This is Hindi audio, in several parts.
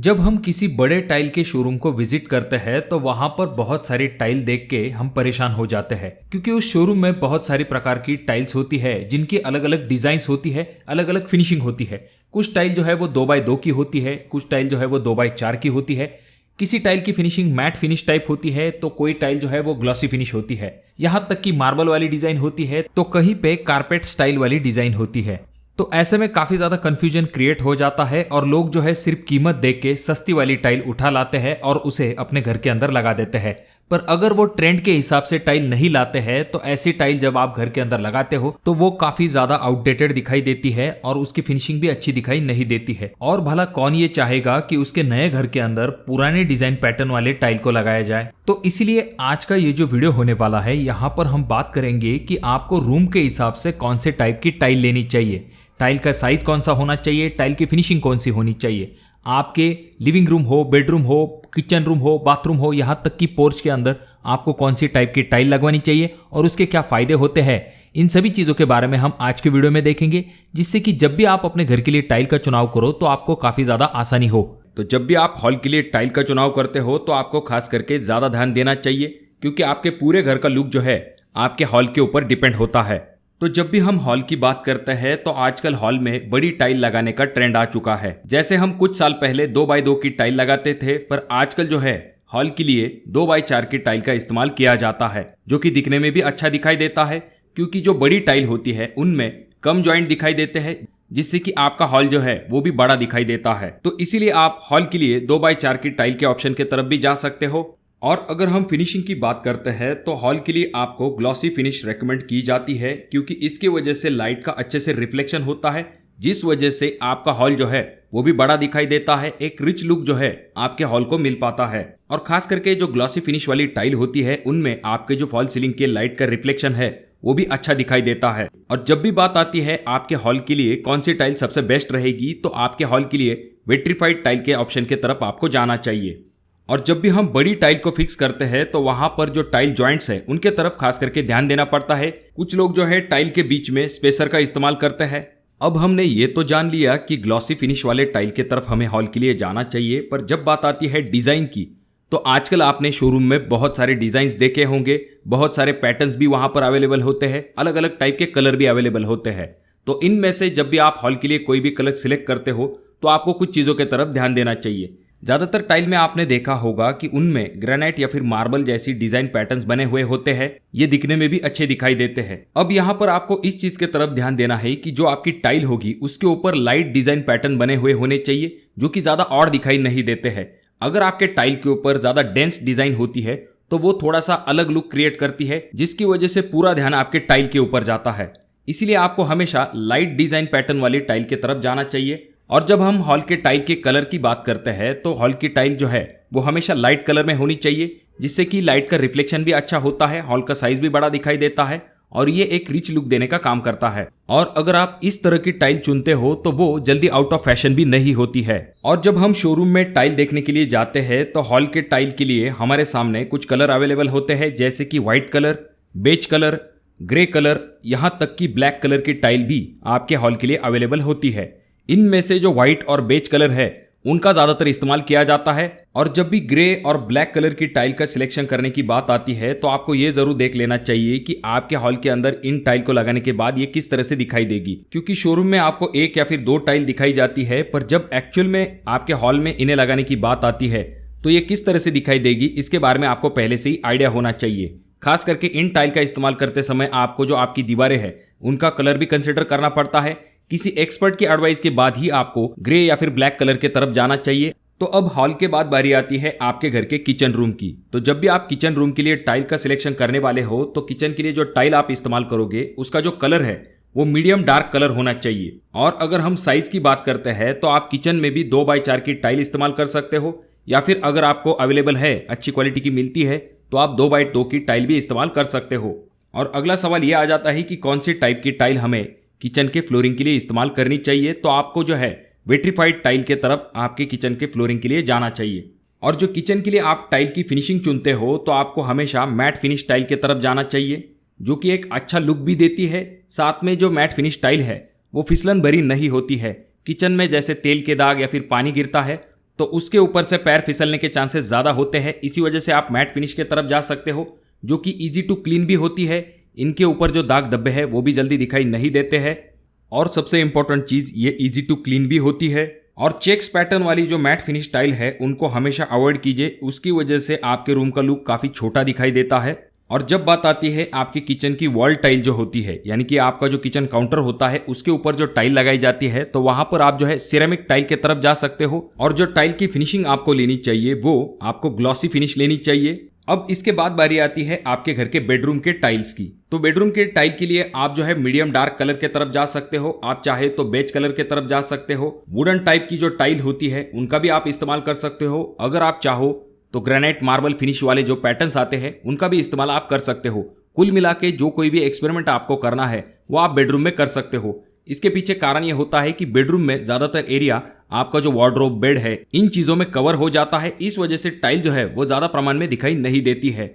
जब हम किसी बड़े टाइल के शोरूम को विजिट करते हैं तो वहां पर बहुत सारी टाइल देख के हम परेशान हो जाते हैं, क्योंकि उस शोरूम में बहुत सारी प्रकार की टाइल्स होती है जिनकी अलग अलग डिजाइन्स होती है, अलग अलग फिनिशिंग होती है। कुछ टाइल जो है वो 2x2 की होती है, कुछ टाइल जो है वो 2x4 की होती है। किसी टाइल की फिनिशिंग मैट फिनिश टाइप होती है तो कोई टाइल जो है वो ग्लॉसी फिनिश होती है। यहाँ तक कि मार्बल वाली डिजाइन होती है तो कहीं पे कारपेट स्टाइल वाली डिजाइन होती है। तो ऐसे में काफी ज्यादा कंफ्यूजन क्रिएट हो जाता है और लोग जो है सिर्फ कीमत देख के सस्ती वाली टाइल उठा लाते हैं और उसे अपने घर के अंदर लगा देते हैं। पर अगर वो ट्रेंड के हिसाब से टाइल नहीं लाते हैं तो ऐसी टाइल जब आप घर के अंदर लगाते हो तो वो काफी ज्यादा आउटडेटेड दिखाई देती है और उसकी फिनिशिंग भी अच्छी दिखाई नहीं देती है। और भला कौन ये चाहेगा कि उसके नए घर के अंदर पुराने डिजाइन पैटर्न वाले टाइल को लगाया जाए। तो इसीलिए आज का ये जो वीडियो होने वाला है, यहाँ पर हम बात करेंगे कि आपको रूम के हिसाब से कौन से टाइप की टाइल लेनी चाहिए, टाइल का साइज कौन सा होना चाहिए, टाइल की फिनिशिंग कौन सी होनी चाहिए। आपके लिविंग रूम हो, बेडरूम हो, किचन रूम हो, बाथरूम हो, यहाँ तक कि पोर्च के अंदर आपको कौन सी टाइप की टाइल लगवानी चाहिए और उसके क्या फायदे होते हैं, इन सभी चीज़ों के बारे में हम आज के वीडियो में देखेंगे, जिससे कि जब भी आप अपने घर के लिए टाइल का चुनाव करो तो आपको काफ़ी ज़्यादा आसानी हो। तो जब भी आप हॉल के लिए टाइल का चुनाव करते हो तो आपको खास करके ज़्यादा ध्यान देना चाहिए, क्योंकि आपके पूरे घर का लुक जो है आपके हॉल के ऊपर डिपेंड होता है। तो जब भी हम हॉल की बात करते हैं तो आजकल हॉल में बड़ी टाइल लगाने का ट्रेंड आ चुका है। जैसे हम कुछ साल पहले 2x2 की टाइल लगाते थे, पर आजकल जो है हॉल के लिए 2x4 की टाइल का इस्तेमाल किया जाता है, जो कि दिखने में भी अच्छा दिखाई देता है, क्योंकि जो बड़ी टाइल होती है उनमें कम जॉइंट दिखाई देते हैं, जिससे कि आपका हॉल जो है वो भी बड़ा दिखाई देता है। तो इसीलिए आप हॉल के लिए 2x4 की टाइल के ऑप्शन की तरफ भी जा सकते हो। और अगर हम फिनिशिंग की बात करते हैं तो हॉल के लिए आपको ग्लॉसी फिनिश रेकमेंड की जाती है, क्योंकि इसकी वजह से लाइट का अच्छे से रिफ्लेक्शन होता है, जिस वजह से आपका हॉल जो है वो भी बड़ा दिखाई देता है। एक रिच लुक जो है आपके हॉल को मिल पाता है। और खास करके जो ग्लॉसी फिनिश वाली टाइल होती है उनमें आपके जो फॉल सीलिंग के लाइट का रिफ्लेक्शन है वो भी अच्छा दिखाई देता है। और जब भी बात आती है आपके हॉल के लिए कौन सी टाइल सबसे बेस्ट रहेगी, तो आपके हॉल के लिए विट्रीफाइड टाइल के ऑप्शन की तरफ आपको जाना चाहिए। और जब भी हम बड़ी टाइल को फिक्स करते हैं तो वहां पर जो टाइल जॉइंट्स है उनके तरफ खास करके ध्यान देना पड़ता है। कुछ लोग जो है टाइल के बीच में स्पेसर का इस्तेमाल करते हैं। अब हमने ये तो जान लिया कि ग्लॉसी फिनिश वाले टाइल की तरफ हमें हॉल के लिए जाना चाहिए, पर जब बात आती है डिजाइन की तो आजकल आपने शोरूम में बहुत सारे डिजाइन देखे होंगे, बहुत सारे पैटर्न्स भी वहां पर अवेलेबल होते हैं, अलग अलग टाइप के कलर भी अवेलेबल होते हैं। तो इनमें से जब भी आप हॉल के लिए कोई भी कलर सिलेक्ट करते हो तो आपको कुछ चीज़ों की तरफ ध्यान देना चाहिए। ज्यादातर टाइल में आपने देखा होगा कि उनमें ग्रेनाइट या फिर मार्बल जैसी डिजाइन पैटर्न्स बने हुए होते हैं, ये दिखने में भी अच्छे दिखाई देते हैं। अब यहाँ पर आपको इस चीज के तरफ ध्यान देना है कि जो आपकी टाइल होगी उसके ऊपर लाइट डिजाइन पैटर्न बने हुए होने चाहिए, जो कि ज्यादा और दिखाई नहीं देते हैं। अगर आपके टाइल के ऊपर ज्यादा डेंस डिजाइन होती है तो वो थोड़ा सा अलग लुक क्रिएट करती है, जिसकी वजह से पूरा ध्यान आपके टाइल के ऊपर जाता है। इसीलिए आपको हमेशा लाइट डिजाइन पैटर्न वाली टाइल की तरफ जाना चाहिए। और जब हम हॉल के टाइल के कलर की बात करते हैं तो हॉल की टाइल जो है वो हमेशा लाइट कलर में होनी चाहिए, जिससे कि लाइट का रिफ्लेक्शन भी अच्छा होता है, हॉल का साइज भी बड़ा दिखाई देता है और ये एक रिच लुक देने का काम करता है। और अगर आप इस तरह की टाइल चुनते हो तो वो जल्दी आउट ऑफ फैशन भी नहीं होती है। और जब हम शोरूम में टाइल देखने के लिए जाते हैं तो हॉल के टाइल के लिए हमारे सामने कुछ कलर अवेलेबल होते हैं, जैसे कि white colour, beige colour, grey colour, यहाँ तक कि ब्लैक कलर की टाइल भी आपके हॉल के लिए अवेलेबल होती है। इनमें से जो व्हाइट और बेज कलर है उनका ज्यादातर इस्तेमाल किया जाता है। और जब भी ग्रे और ब्लैक कलर की टाइल का सिलेक्शन करने की बात आती है तो आपको ये जरूर देख लेना चाहिए कि आपके हॉल के अंदर इन टाइल को लगाने के बाद ये किस तरह से दिखाई देगी, क्योंकि शोरूम में आपको एक या फिर 2 टाइल दिखाई जाती है, पर जब एक्चुअल में आपके हॉल में इन्हें लगाने की बात आती है तो ये किस तरह से दिखाई देगी इसके बारे में आपको पहले से ही आइडिया होना चाहिए। खास करके इन टाइल का इस्तेमाल करते समय आपको जो आपकी दीवारें हैं उनका कलर भी कंसिडर करना पड़ता है। किसी एक्सपर्ट की एडवाइस के बाद ही आपको ग्रे या फिर ब्लैक कलर की तरफ जाना चाहिए। तो अब हॉल के बाद बारी आती है आपके घर के किचन रूम की। तो जब भी आप किचन रूम के लिए टाइल का सिलेक्शन करने वाले हो तो किचन के लिए जो टाइल आप इस्तेमाल करोगे उसका जो कलर है वो मीडियम डार्क कलर होना चाहिए। और अगर हम साइज की बात करते हैं तो आप किचन में भी 2x4 की टाइल इस्तेमाल कर सकते हो, या फिर अगर आपको अवेलेबल है, अच्छी क्वालिटी की मिलती है, तो आप 2x2 की टाइल भी इस्तेमाल कर सकते हो। और अगला सवाल यह आ जाता है कि कौन सी टाइप की टाइल हमें किचन के फ्लोरिंग के लिए इस्तेमाल करनी चाहिए। तो आपको जो है विट्रीफाइड टाइल के तरफ आपके किचन के फ्लोरिंग के लिए जाना चाहिए। और जो किचन के लिए आप टाइल की फिनिशिंग चुनते हो तो आपको हमेशा मैट फिनिश टाइल की तरफ जाना चाहिए, जो कि एक अच्छा लुक भी देती है। साथ में जो मैट फिनिश टाइल है वो फिसलन भरी नहीं होती है। किचन में जैसे तेल के दाग या फिर पानी गिरता है तो उसके ऊपर से पैर फिसलने के चांसेस ज्यादा होते हैं। इसी वजह से आप मैट फिनिश की तरफ जा सकते हो, जो कि इजी टू क्लीन भी होती है। इनके ऊपर जो दाग धब्बे हैं वो भी जल्दी दिखाई नहीं देते हैं, और सबसे इंपॉर्टेंट चीज ये इजी टू क्लीन भी होती है। और चेक्स पैटर्न वाली जो मैट फिनिश टाइल है उनको हमेशा अवॉइड कीजिए, उसकी वजह से आपके रूम का लुक काफी छोटा दिखाई देता है। और जब बात आती है आपकी किचन की वॉल टाइल जो होती है, यानी कि आपका जो किचन काउंटर होता है उसके ऊपर जो टाइल लगाई जाती है, तो वहां पर आप जो है सिरेमिक टाइल की तरफ जा सकते हो। और जो टाइल की फिनिशिंग आपको लेनी चाहिए वो आपको ग्लॉसी फिनिश लेनी चाहिए। अब इसके बाद बारी आती है आपके घर के बेडरूम के टाइल्स की। तो बेडरूम के टाइल के लिए आप जो है मीडियम डार्क कलर के तरफ जा सकते हो, आप चाहे तो बेज कलर के तरफ जा सकते हो। वुडन टाइप की जो टाइल होती है उनका भी आप इस्तेमाल कर सकते हो। अगर आप चाहो तो ग्रेनाइट मार्बल फिनिश वाले जो पैटर्न्स आते हैं उनका भी इस्तेमाल आप कर सकते हो। कुल मिला के जो कोई भी एक्सपेरिमेंट आपको करना है वो आप बेडरूम में कर सकते हो। इसके पीछे कारण ये होता है कि बेडरूम में ज्यादातर एरिया आपका जो वार्डरोब, बेड है, इन चीजों में कवर हो जाता है। इस वजह से टाइल जो है वो ज्यादा प्रमाण में दिखाई नहीं देती है।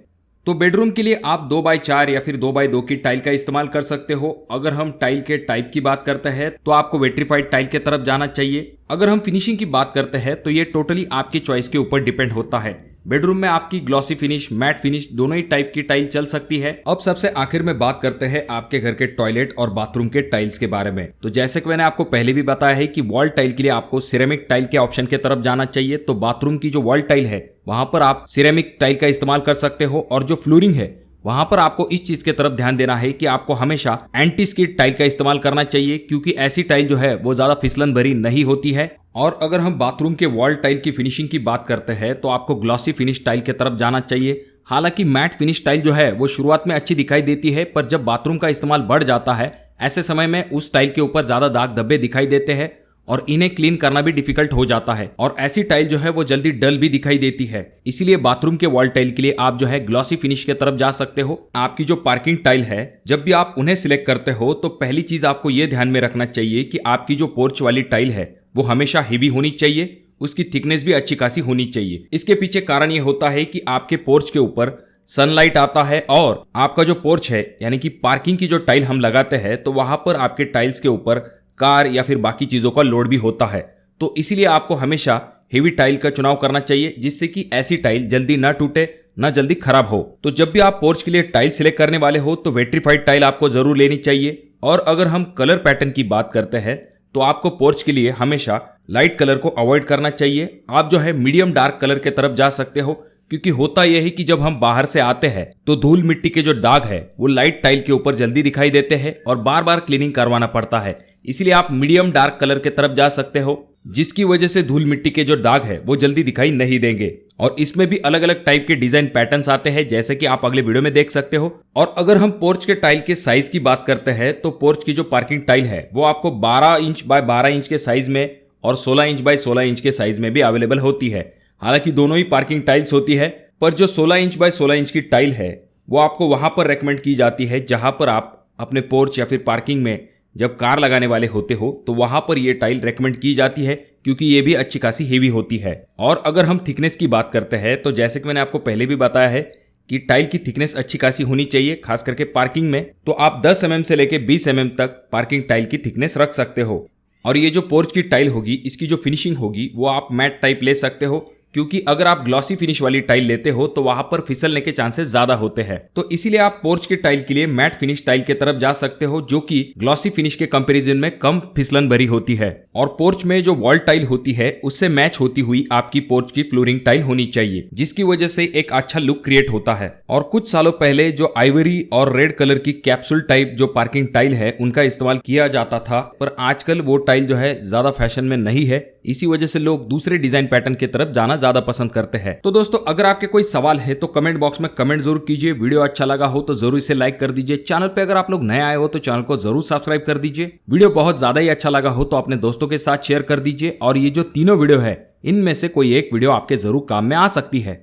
तो बेडरूम के लिए आप 2x4 या फिर 2x2 की टाइल का इस्तेमाल कर सकते हो। अगर हम टाइल के टाइप की बात करते हैं तो आपको वेट्रीफाइड टाइल की तरफ जाना चाहिए। अगर हम फिनिशिंग की बात करते हैं तो ये टोटली आपकी चॉइस के ऊपर डिपेंड होता है। बेडरूम में आपकी ग्लॉसी फिनिश, मैट फिनिश दोनों ही टाइप की टाइल चल सकती है। अब सबसे आखिर में बात करते हैं आपके घर के टॉयलेट और बाथरूम के टाइल्स के बारे में। तो जैसे कि मैंने आपको पहले भी बताया है कि वॉल टाइल के लिए आपको सिरेमिक टाइल के ऑप्शन की तरफ जाना चाहिए। तो बाथरूम की जो वॉल टाइल है वहां पर आप सिरेमिक टाइल का इस्तेमाल कर सकते हो, और जो फ्लोरिंग है वहां पर आपको इस चीज की तरफ ध्यान देना है कि आपको हमेशा एंटी स्किड टाइल का इस्तेमाल करना चाहिए, क्योंकि ऐसी टाइल जो है वो ज्यादा फिसलन भरी नहीं होती है। और अगर हम बाथरूम के वॉल टाइल की फिनिशिंग की बात करते हैं तो आपको ग्लॉसी फिनिश टाइल की तरफ जाना चाहिए। हालांकि मैट फिनिश टाइल जो है वो शुरुआत में अच्छी दिखाई देती है, पर जब बाथरूम का इस्तेमाल बढ़ जाता है ऐसे समय में उस टाइल के ऊपर ज्यादा दाग धब्बे दिखाई देते हैं और इन्हें क्लीन करना भी डिफिकल्ट हो जाता है, और ऐसी टाइल जो है वो जल्दी डल भी दिखाई देती है। इसीलिए बाथरूम के वॉल टाइल के लिए आप जो है ग्लॉसी फिनिश की तरफ जा सकते हो। आपकी जो पार्किंग टाइल है, जब भी आप उन्हें सिलेक्ट करते हो तो पहली चीज आपको यह ध्यान में रखना चाहिए कि आपकी जो पोर्च वाली टाइल है वो हमेशा हेवी होनी चाहिए, उसकी थिकनेस भी अच्छी खासी होनी चाहिए। इसके पीछे कारण ये होता है कि आपके पोर्च के ऊपर सनलाइट आता है, और आपका जो पोर्च है यानी कि पार्किंग की जो टाइल हम लगाते हैं तो वहां पर आपके टाइल्स के ऊपर कार या फिर बाकी चीजों का लोड भी होता है। तो इसीलिए आपको हमेशा हेवी टाइल का चुनाव करना चाहिए, जिससे कि ऐसी टाइल जल्दी ना टूटे, ना जल्दी खराब हो। तो जब भी आप पोर्च के लिए टाइल सिलेक्ट करने वाले हो तो वेट्रीफाइड टाइल आपको जरूर लेनी चाहिए। और अगर हम कलर पैटर्न की बात करते हैं तो आपको पोर्च के लिए हमेशा लाइट कलर को अवॉइड करना चाहिए। आप जो है मीडियम डार्क कलर के तरफ जा सकते हो, क्योंकि होता यह है कि जब हम बाहर से आते हैं तो धूल मिट्टी के जो दाग है वो लाइट टाइल के ऊपर जल्दी दिखाई देते हैं और बार बार क्लीनिंग करवाना पड़ता है। इसलिए आप मीडियम डार्क कलर के तरफ जा सकते हो, जिसकी वजह से धूल मिट्टी के जो दाग है वो जल्दी दिखाई नहीं देंगे। और इसमें भी अलग अलग टाइप के डिजाइन पैटर्न्स आते हैं, जैसे कि आप अगले वीडियो में देख सकते हो। और अगर हम पोर्च के टाइल के साइज की बात करते हैं तो पोर्च की जो पार्किंग टाइल है वो आपको 12 इंच बाय 12 इंच के साइज में और 16 इंच बाय 16 इंच के साइज में भी अवेलेबल होती है। हालांकि दोनों ही पार्किंग टाइल्स होती है, पर जो 16 इंच बाय 16 इंच की टाइल है वो आपको वहां पर रेकमेंड की जाती है जहां पर आप अपने पोर्च या फिर पार्किंग में जब कार लगाने वाले होते हो तो वहां पर ये टाइल रेकमेंड की जाती है, क्योंकि ये भी अच्छी खासी हेवी होती है। और अगर हम थिकनेस की बात करते हैं तो जैसे कि मैंने आपको पहले भी बताया है कि टाइल की थिकनेस अच्छी खासी होनी चाहिए, खास करके पार्किंग में। तो आप 10 mm से लेके 20 mm तक पार्किंग टाइल की थिकनेस रख सकते हो। और ये जो पोर्च की टाइल होगी इसकी जो फिनिशिंग होगी वो आप मैट टाइप ले सकते हो, क्योंकि अगर आप ग्लॉसी फिनिश वाली टाइल लेते हो तो वहां पर फिसलने के चांसेस ज्यादा होते हैं। तो इसीलिए आप पोर्च के टाइल के लिए मैट फिनिश टाइल की तरफ जा सकते हो, जो कि ग्लॉसी फिनिश के कंपैरिजन में कम फिसलन भरी होती है। और पोर्च में जो वॉल टाइल होती है उससे मैच होती हुई आपकी पोर्च की फ्लोरिंग टाइल होनी चाहिए, जिसकी वजह से एक अच्छा लुक क्रिएट होता है। और कुछ सालों पहले जो आइवरी और रेड कलर की कैप्सूल टाइप जो पार्किंग टाइल है उनका इस्तेमाल किया जाता था, पर आजकल वो टाइल जो है ज्यादा फैशन में नहीं है। इसी वजह से लोग दूसरे डिजाइन पैटर्न की तरफ जाना ज्यादा पसंद करते हैं। तो दोस्तों, अगर आपके कोई सवाल है तो कमेंट बॉक्स में कमेंट जरूर कीजिए। वीडियो अच्छा लगा हो तो जरूर इसे लाइक कर दीजिए। चैनल पे अगर आप लोग नए आए हो तो चैनल को जरूर सब्सक्राइब कर दीजिए। वीडियो बहुत ज्यादा ही अच्छा लगा हो तो अपने दोस्तों के साथ शेयर कर दीजिए। और ये जो तीनों वीडियो है इनमें से कोई एक वीडियो आपके जरूर काम में आ सकती है।